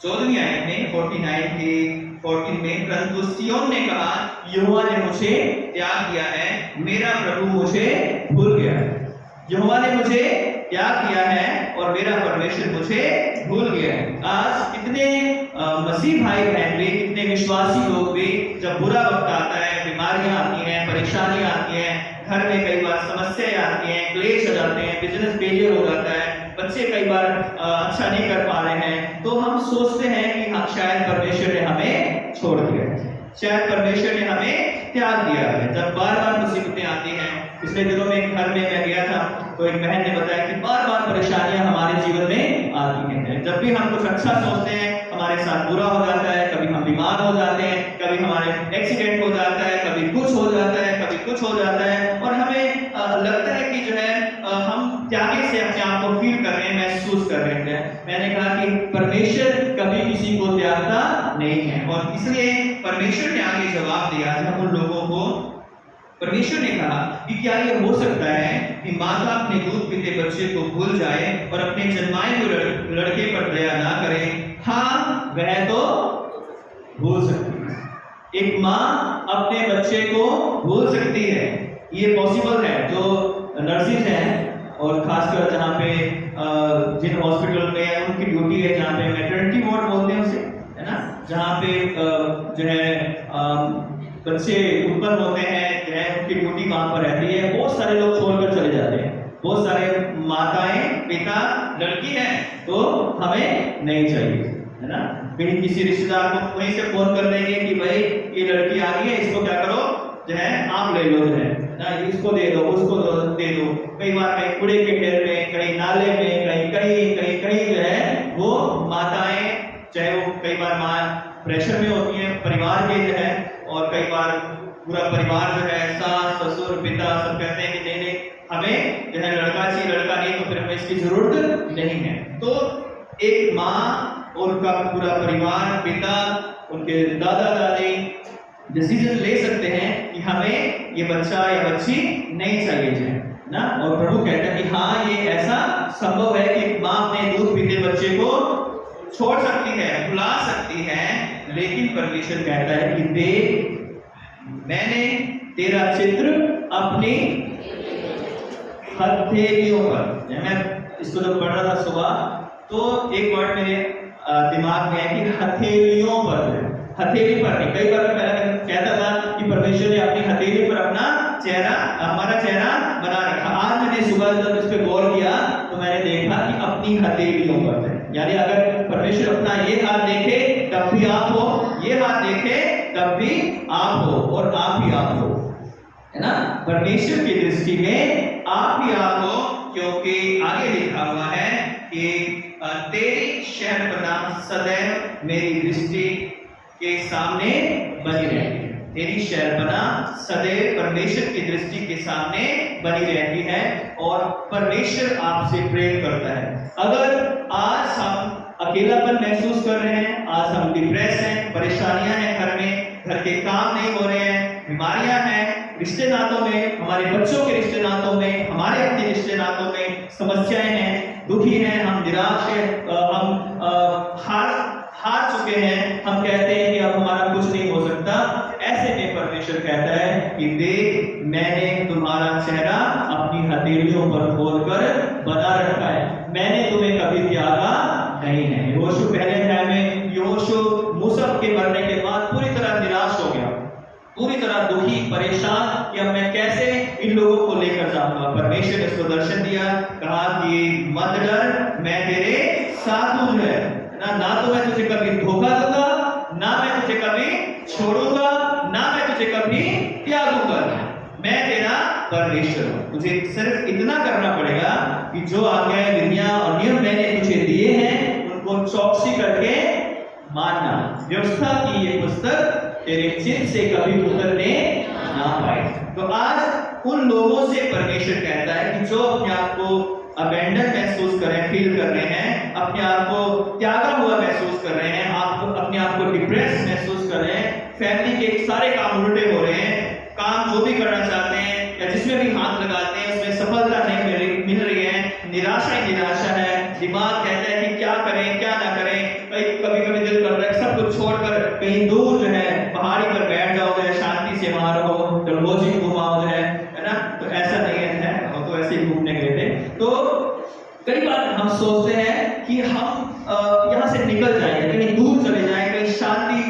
14वीं आयत में 49 के 14 में, परंतु सिय्योन ने कहा यहोवा ने मुझे त्याग दिया है, मेरा प्रभु मुझे भूल गया है। यहोवा ने मुझे त्याग किया है और मेरा परमेश्वर मुझे भूल गया है। आज कितने मसीह भाई बहन भी, कितने विश्वासी लोग भी, जब बुरा वक्त आता है, बीमारियां आती हैं, परेशानियां आती हैं, घर में कई बार समस्याएं आती हैं, क्लेश आ जाते हैं, बिजनेस फेलियर हो जाता है, बच्चे कई बार अच्छा नहीं कर पा रहे हैं, तो हम सोचते हैं कि शायद परमेश्वर ने हमें छोड़ दिया है, शायद परमेश्वर ने हमें त्याग दिया है। जब बार बार मुसीबतें आती हैं, पिछले दिनों में एक घर में मैं गया था तो एक बहन ने बताया कि बार बार परेशानियां हमारे जीवन में आती हैं। जब भी हम कुछ अच्छा सोचते हैं हमारे साथ बुरा हो जाता है, कभी हम बीमार हो जाते हैं, कभी हमारे एक्सीडेंट हो जाता है, कभी कुछ हो जाता है, कभी कुछ हो जाता है, और हमें लगता है कि जो है हम त्यागे से अपने आप को फील कर रहे हैं, महसूस कर रहे हैं। मैंने कहा कि परमेश्वर कभी किसी को त्यागता नहीं है, और इसलिए परमेश्वर ने आगे जवाब दिया हम उन लोगों को। परमेश्वर ने कहा कि क्या यह हो सकता है कि माता अपने दूध पीते बच्चे को भूल जाए और अपने जन्माए हुए लड़के पर दया ना करे? हाँ, वह तो भूल सकती है। एक माँ अपने बच्चे को भूल सकती है, ये पॉसिबल है। जो नर्सिस हैं और खासकर जहाँ पे जिन हॉस्पिटल में उनकी ड्यूटी है, जहाँ पे मैटरनिटी वार्ड बोलते हैं उसे, है ना, जहाँ पे जो है बच्चे उत्पन्न होते हैं, जो है उनकी ड्यूटी वहाँ पर रहती है। बहुत सारे लोग छोड़कर चले जाते हैं, बहुत सारे माताएं पिता लड़की है तो हमें नहीं चाहिए, है ना। फिर किसी रिश्तेदार को वहीं से फोन कर देंगे कि भाई ये लड़की आ गई है, इसको क्या करो, जो है आप ले लो, जो है ना, इसको दे दो, उसको दे दो। कई बार कहीं कूड़े के ढेर में, कहीं नाले में, कहीं जो है वो माताएं, चाहे वो कई बार माँ प्रेशर में होती है, परिवार के जो है, और कई बार पूरा परिवार जो है, सास ससुर पिता सब कहते हैं कि नहीं नहीं हमें जो है लड़का चाहिए, लड़का नहीं तो फिर हमें इसकी जरूरत नहीं है। तो एक माँ और उनका पूरा परिवार, पिता, उनके दादा दादी डिसीजन ले सकते हैं कि हमें ये बच्चा या बच्ची नहीं चाहिए है ना। और प्रभु कहता है कि हाँ ये ऐसा संभव है कि माँ अपने दूध पीते बच्चे को छोड़ सकती है, भुला सकती है, लेकिन परमेश्वर कहता है कि देख मैंने तेरा चित्र अपनी हथेलियों पर। मैं इसको जब पढ़ रहा था सुबह तो एक वर्ड मेरे दिमाग में है कि हथेलियों पर है, हथेली पर नहीं। कई बार मैं कहता था कि परमेश्वर ने अपनी हथेली पर अपना चेहरा, हमारा चेहरा बना रखा। आज मैंने सुबह जब इस पे गौर किया तो मैंने देखा कि अपनी हथेलियों पर है, यानी अगर परमेश्वर अपना ये हाथ देखे तब भी आप हो, ये हाथ देखे तब भी आप हो, और आप ही आप हो, है ना। परमेश्वर की दृष्टि में आप ही आप हो, क्योंकि आगे लिखा हुआ है कि तेरी शहरपना सदैव मेरी दृष्टि के सामने बनी रहती है। तेरी शहरपना सदैव परमेश्वर की दृष्टि के सामने बनी रहती है, और परमेश्वर आपसे प्रेम करता है। अगर आज हम अकेलापन महसूस कर रहे हैं, आज हम डिप्रेस हैं, परेशानियां हैं घर में, घर के काम नहीं हो रहे हैं, बीमारियां हैं, रिश्ते नातों में, हमारे बच्चों के रिश्ते नातों में, हमारे अपने रिश्ते नातों में समस्याएं हैं, दुखी हैं, हम निराश हैं, हम हार चुके हैं, हम कहते हैं कि अब हमारा कुछ नहीं हो सकता। ऐसे में परमेश्वर कहता है कि देख मैंने तुम्हारा चेहरा अपनी हथेलियों पर खोलकर बना रखा है, मैंने तुम्हें कभी त्यागा नहीं है। यहोशू पहले अध्याय में यहोशू मूसा के मरने के बाद पूरी तरह निराश हो गया, पूरी तरह दुखी परेशान कि अब मैं कैसे इन लोगों को लेकर जाऊंगा। परमेश्वर ने उसको दर्शन दिया, कहा कि मत डर, मैं तेरे साथ हूं ना तो मैं तुझे कभी धोखा दूंगा, ना मैं तुझे कभी छोड़ूंगा, ना मैं तुझे कभी त्यागूंगा, मैं तेरा परमेश्वर हूं। तुझे सिर्फ इतना करना पड़ेगा कि जो आज्ञाएं विधियां और नियम मैंने तुझे दिए हैं उनको चौकसी करके मानना। व्यवस्था की ये पुस्तक तेरे चित्त से कभी उतरने ना पाए। तो आज उन लोगों से परमेश्वर कहता है कि जो अपने आप को अबेंडन महसूस कर रहे हैं, फील कर रहे हैं, अपने आप को त्यागा हुआ महसूस कर रहे हैं, आप अपने आप को डिप्रेस महसूस कर रहे हैं, फैमिली के सारे काम उल्टे हो रहे हैं, काम जो भी करना चाहते हैं या जिसमें भी हाथ लगाते हैं उसमें सफलता नहीं मिल रही है, निराशा ही निराशा है, दिमाग कहता है कि क्या करें क्या ना करें। कभी कभी दिल करता है सब कुछ छोड़कर कहीं दूर जो है पहाड़ी पर बैठ जाओ, जो है शांति से वहां रहो, डलहौजी घुमाओ, जो है ना। तो ऐसा नहीं है, हम तो ऐसे ही घूमने गए थे। तो कई बार हम सोचते हैं कि हम यहाँ से निकल जाएंगे, कहीं दूर चले जाएं, कहीं शांति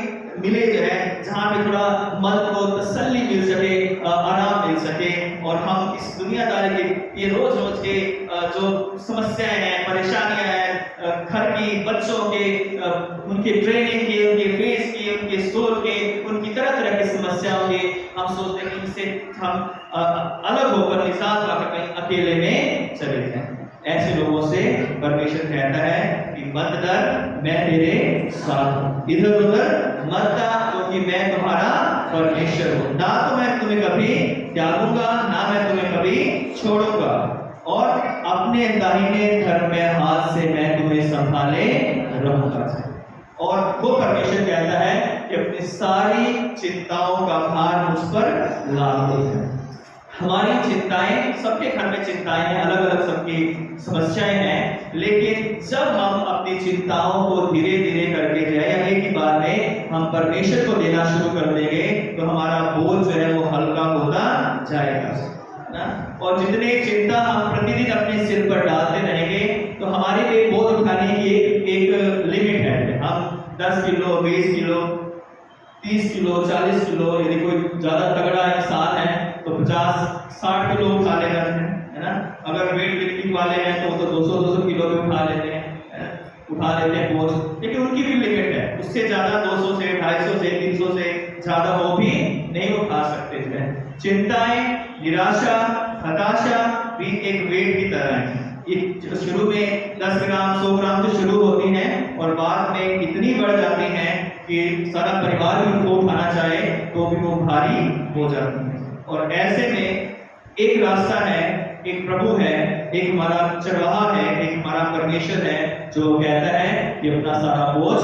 मिले, जो है जहाँ पे थोड़ा मन को तसल्ली मिल सके, आराम मिल सके, और हम इस दुनियादारी के ये रोज रोज के जो समस्याएं हैं, परेशानियां हैं, घर की, बच्चों के, उनके ट्रेनिंग की, उनके फीस की, उनके स्कूल के, उनकी तरह तरह की समस्याओं के, हम सोचते हैं कि इनसे हम अलग होकर निजात पाकर कहीं अकेले में चले जाएं। ऐसे लोगों से परमेश्वर कहता है कि मत डर, मैं तेरे साथ हूं, इधर उधर मत जा, क्योंकि मैं तुम्हारा परमेश्वर हूं। ना तो मैं तुम्हें कभी त्यागूंगा, ना मैं तुम्हें कभी छोड़ूंगा, और अपने दाहिने धर्म हाथ से मैं तुम्हें संभाले रहूंगा। और वो परमेश्वर कहता है कि अपनी सारी चिंताओं का भार मुझ पर लाद दो। हमारी चिंताएं, सबके घर में चिंताएं हैं, अलग अलग सबकी समस्याएं हैं, लेकिन जब हम अपनी चिंताओं को धीरे धीरे करके जाए, एक ही बार में हम परमेश्वर को देना शुरू कर देंगे, तो हमारा बोझ जो है वो हल्का होता जाएगा ना। और जितने चिंता हम प्रतिदिन अपने सिर पर डालते रहेंगे, तो हमारे लिए बोझ उठाने की एक लिमिट है। हम 10 किलो, 20 किलो, 30 किलो, 40 किलो, यदि कोई ज्यादा तगड़ा इंसान है तो 50-60 किलो उठा लेगा, है ना। अगर वेट लिफ्टिंग वाले हैं तो 200-200 किलो भी उठा लेते हैं, बोझ, लेकिन उनकी भी लिमिट है। उससे ज्यादा 200 से 250 से 300 से ज्यादा वो भी नहीं उठा सकते थे। चिंताएं, निराशा, हताशा भी एक वेट की तरह है। शुरू में 10 ग्राम 100 ग्राम से शुरू होती हैं और बाद में इतनी बढ़ जाती हैं कि सारा परिवार भी उनको उठाना चाहे तो भी वो भारी हो जाती है। और ऐसे में एक रास्ता है, एक प्रभु है, एक हमारा चरवाहा है, एक हमारा परमेश्वर है जो कहता है कि अपना सारा बोझ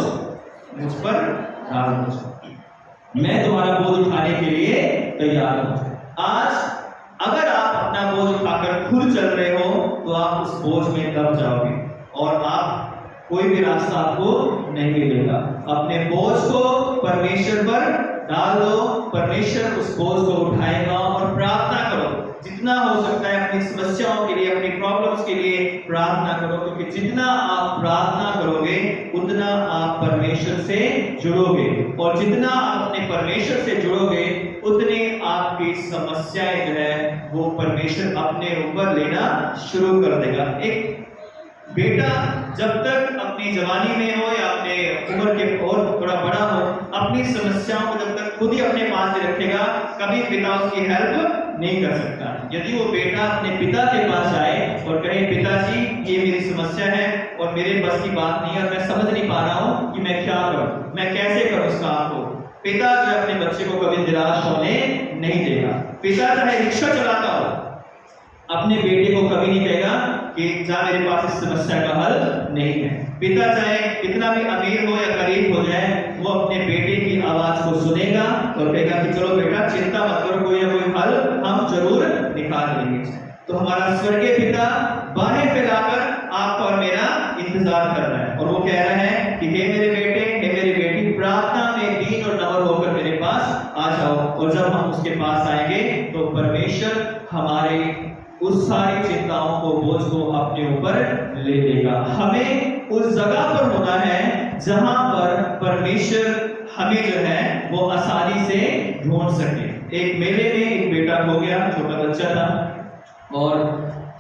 मुझ पर डाल दो, मैं तुम्हारा बोझ उठाने के लिए तैयार हूं। आज अगर आप अपना बोझ उठाकर खुद चल रहे हो तो आप उस बोझ में दब जाओगे और आप कोई भी रास्ता आपको नहीं मिलेगा। अपने बोझ को परमेश्वर पर डाल दो, परमेश्वर उस बोझ को उठाएगा। और प्रार्थना करो, जितना हो सकता है अपनी समस्याओं के लिए, अपनी प्रॉब्लम्स के लिए प्रार्थना करो, क्योंकि जितना आप प्रार्थना करोगे उतना आप परमेश्वर से जुड़ोगे, और जितना आप अपने परमेश्वर से जुड़ोगे उतनी आपकी समस्याएं जो है वो परमेश्वर अपने ऊपर लेना शुरू कर देगा। एक बेटा जब तक अपनी जवानी में हो या अपने उम्र के और थोड़ा बड़ा हो, अपनी समस्याओं को जब तक खुद ही अपने पास ही रखेगा, कभी पिता उसकी हेल्प नहीं कर सकता। यदि वो बेटा अपने पिता के पास जाए और कहे पिताजी ये मेरी समस्या है और मेरे बस की बात नहीं है और मैं समझ नहीं पा रहा हूँ कि मैं क्या करूँ, मैं कैसे करूँ इस काम को, पिता जो है अपने बच्चे को कभी निराश होने नहीं देगा। पिता चाहे रिक्शा चलाता हो, अपने बेटे को कभी नहीं कहेगा कि जा मेरे पास इस समस्या का हल नहीं है। पिता चाहे कितना भी अमीर हो या गरीब हो जाए, वो अपने बेटे की आवाज को सुनेगा और कहेगा कि चलो बेटा चिंता मत करो, कोई ना कोई हल हम जरूर निकाल लेंगे। तो हमारा स्वर्गीय पिता बाहें फैलाकर आपका और मेरा इंतजार कर रहा है और वो कह रहा है कि हे मेरे बेटे, हे मेरी बेटी, प्रार्थना में दीन और नम्र होकर मेरे पास आ जाओ। और जब हम उसके पास आएंगे तो परमेश्वर हमारे उस सारी चिंताओं को, बोझ को अपने ऊपर ले लेगा। हमें उस जगह पर होना है जहां पर परमेश्वर हमें जो है वो आसानी से ढूंढ सके। एक मेले में एक बेटा हो गया, छोटा बच्चा था और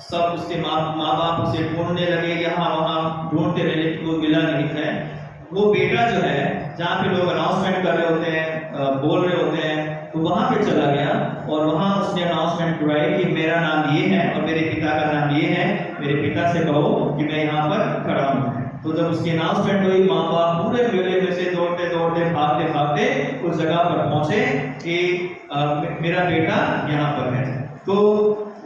सब उसके माँ बाप उसे ढूंढने लगे, यहाँ वहाँ ढूंढते रहे लेकिन वो मिला नहीं है। वो बेटा जो है जहाँ पे लोग अनाउंसमेंट कर रहे होते हैं, बोल रहे होते हैं, तो वहां पे चला गया और वहां उसने अनाउंसमेंट करवाई कि मेरा नाम ये है और मेरे पिता का नाम ये है, मेरे पिता से कहो कि मैं यहाँ पर खड़ा हूँ। तो जब उसकी अनाउंसमेंट हुई, माँ बाप पूरे मेले में से दौड़ते दौड़ते भागते भागते उस जगह पर पहुंचे कि मेरा बेटा यहाँ पर है। तो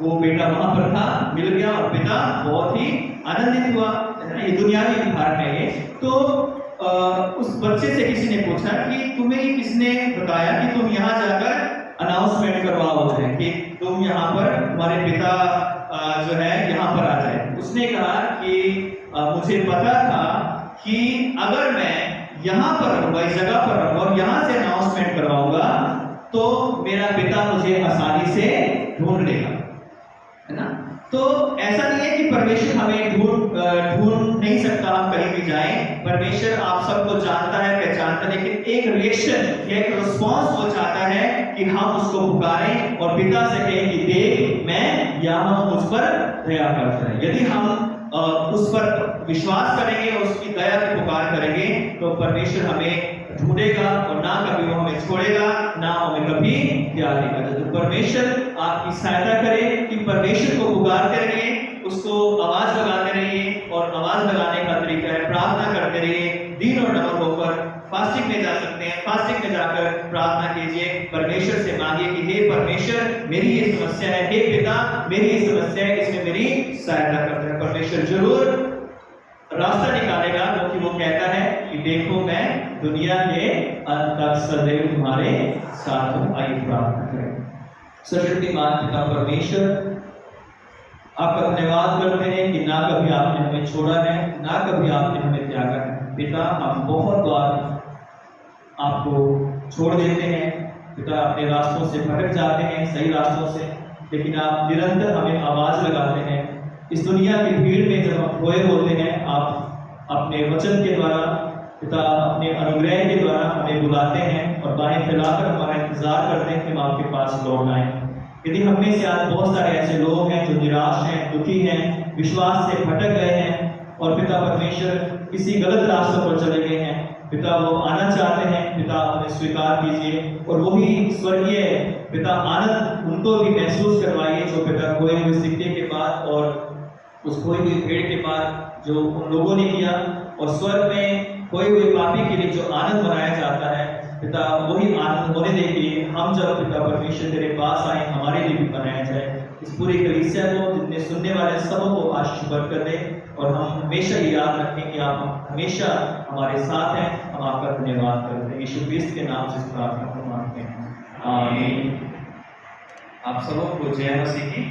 वो बेटा वहां पर था, मिल गया और पिता बहुत ही आनंदित हुआ। ये दुनियावी उदाहरण है ये। तो उस बच्चे से किसी ने पूछा कि तुम्हें किसने बताया कि तुम यहाँ जाकर अनाउंसमेंट करवाओगे कि तुम यहाँ पर, तुम्हारे पिता जो है यहाँ पर आ जाए। उसने कहा कि मुझे पता था कि अगर मैं यहाँ पर रहूंगा, इस जगह पर रहूंगा और यहाँ से अनाउंसमेंट करवाऊंगा तो मेरा पिता मुझे आसानी से ढूंढ लेगा, है ना। तो ऐसा नहीं है कि परमेश्वर हमें ढूंढ नहीं सकता, हम कहीं भी जाएं। परमेश्वर आप सबको जानता है, पहचानता है, लेकिन एक रिएक्शन या एक रिस्पॉन्स वो चाहता है कि हम उसको पुकारें और पिता से कहें कि देख मैं यहाँ हूं, मुझ पर दया कर। यदि हम उस पर विश्वास करेंगे और उसकी दया की पुकार करेंगे तो परमेश्वर हमें ढूंढेगा और ना कभी वो हमें छोड़ेगा, ना हमें कभी त्यागेगा। तो परमेश्वर आपकी सहायता करे कि परमेश्वर को पुकारते रहिए, उसको आवाज लगाते रहिए। और आवाज लगाने का तरीका है प्रार्थना करते रहिए, दीन और नम्र होकर। फास्टिंग में जा सकते हैं, फास्टिंग में जाकर प्रार्थना कीजिए, परमेश्वर से मांगिए कि हे परमेश्वर मेरी ये समस्या है, हे पिता मेरी ये समस्या है, इसमें मेरी सहायता करते हैं। परमेश्वर जरूर रास्ता निकालेगा, क्योंकि वो कहता है कि देखो मैं दुनिया के अंत तक सदैव तुम्हारे साथ हूं। आइए प्रार्थना करें। सर्वशक्तिमान पिता परमेश्वर, आपका धन्यवाद करते हैं कि ना कभी आपने हमें छोड़ा है, ना कभी आपने हमें त्यागा है। पिता हम बहुत बार आपको छोड़ देते हैं पिता, अपने रास्तों से भटक जाते हैं, सही रास्तों से, लेकिन आप निरंतर हमें आवाज लगाते हैं। इस दुनिया की भीड़ में जब हम खोए होते हैं, आप अपने वचन के द्वारा पिता, अपने अनुग्रह के द्वारा हमें बुलाते हैं और बाहें फैलाकर हमारा इंतजार करते हैं कि हम आपके पास लौट आए। यदि हम में से आज बहुत सारे ऐसे लोग हैं जो निराश हैं, दुखी हैं, विश्वास से भटक गए हैं और पिता परमेश्वर किसी गलत रास्तों पर चले गए हैं, पिता वो आना चाहते हैं, पिता उन्हें स्वीकार कीजिए और वही स्वर्गीय पिता आनंद उनको भी महसूस करवाइए जो पिता खोए हुए सिक्के के बाद और उस खोई हुई भेड़ के बाद जो उन लोगों ने किया। और स्वर्ग में खोए हुए पापी के लिए जो आनंद मनाया जाता है पिता, वही आनंद होने दे कि हम जब पिता परमेश्वर तेरे पास आए हमारे लिए भी बनाया जाए। इस पूरी कलीसिया को, जितने सुनने वाले सबों को आशीष बरकत दे और हम हमेशा ये याद रखें कि आप हमेशा हमारे साथ हैं। हम आपका धन्यवाद करते हैं यीशु क्रिस्त के नाम से इस प्रार्थना को मांगते हैं, आमीन। आप सबों को जय मसीह की।